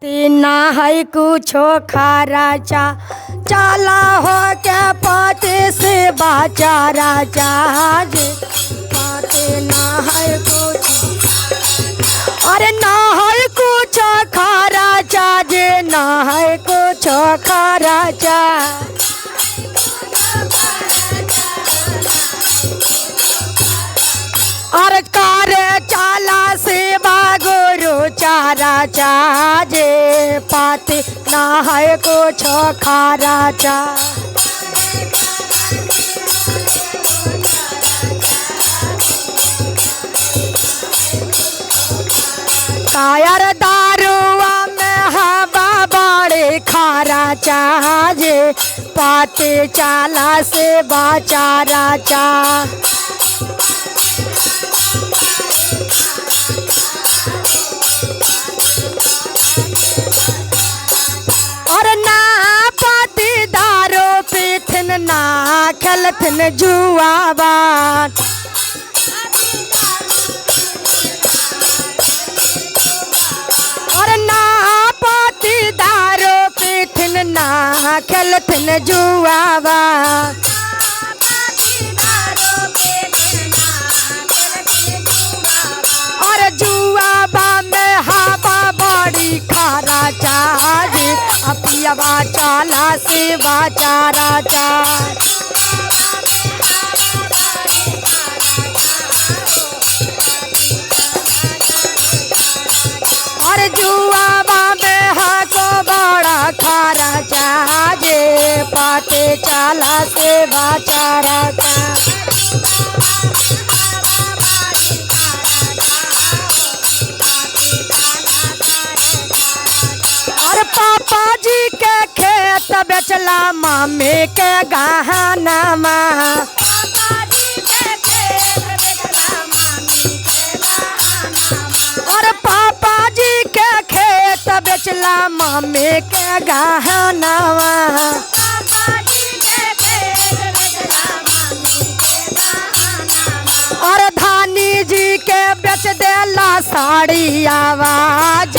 ना है कुछो खराचा चला हो के पति से बाचा राजा जे पति ना है कुछ अरे ना है कुछ खराचा जे ना है कुछ खराचा और करे चाला से बागुरु चारा चाजे पाते ना है कुछ खारा चा कायर दारुआ में हवा बड़े खारा चाजे पाते चाला से बाचारा चा ना खेलथिन जुआबान और ना पाती दारो पीथिन ना खेलथिन जुआबान और जुआबा में हवा बड़ी खारा चाहे अपियावा चाला से बाचारा चा और जुआबा में हाको बड़ा खारा चाहे पाते चाला से बाचारा चा पापा जी के खेत बेचला मामे के गहना और पापा जी के खेत बेचला मामे के गहना और धानी जी के बेच देला साड़ी आवाज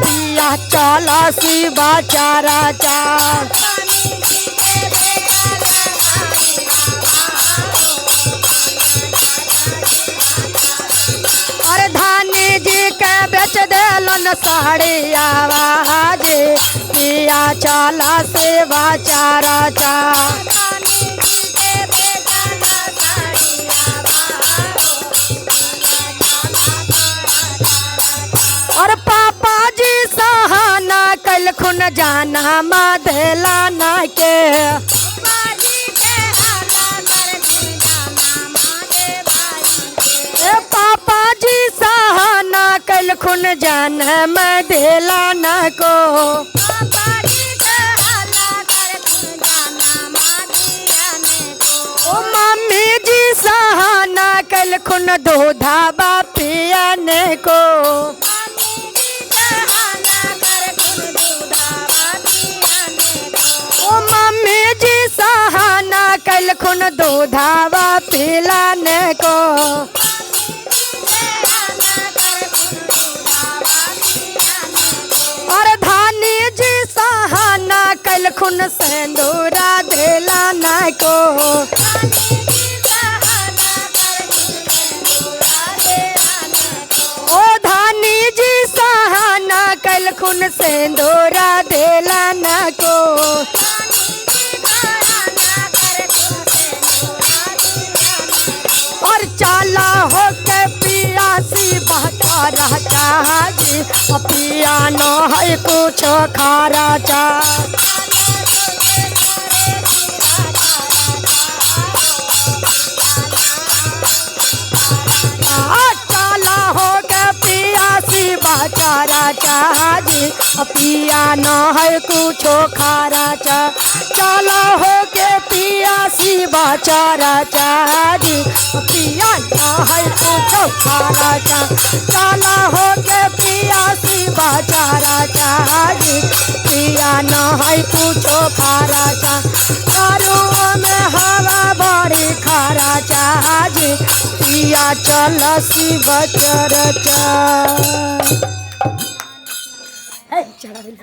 पिया चला सी बाचारा चा और धानी जी के बेच देलन साड़ी आवाज पिया चला से बाचारा चा और पापा जी सहाना कल खुन जाना मधला ना के पापा जी सहाना कल खुन जाना मधला ना को ओ मम्मी जी सहाना कल खुन दूधाबा पियाने को मम्मी जी सहाना कल खुन दूधावा पिलाने को और धानी जी सहाना कल खुन सिंदूरा दिलाना को ओ धानी जी सहाना कल खुन सिंदूरा दिलाना को और चाला हो के पियासी बाचारा चाहे पिया न है कुछ खारा चा चाला हो के पियासी बाचारा चाहे पिया न है कुछ खारा चा चाला हो के पियासी बाचारा चाहे पिया न है कुछ खारा चा चाला हो के पियासी बाचारा चाहे पिया न है कुछ खारा चा चारों में हवा बड़ी खारा चाहे पिया चल सी बचर चा। चढ़ा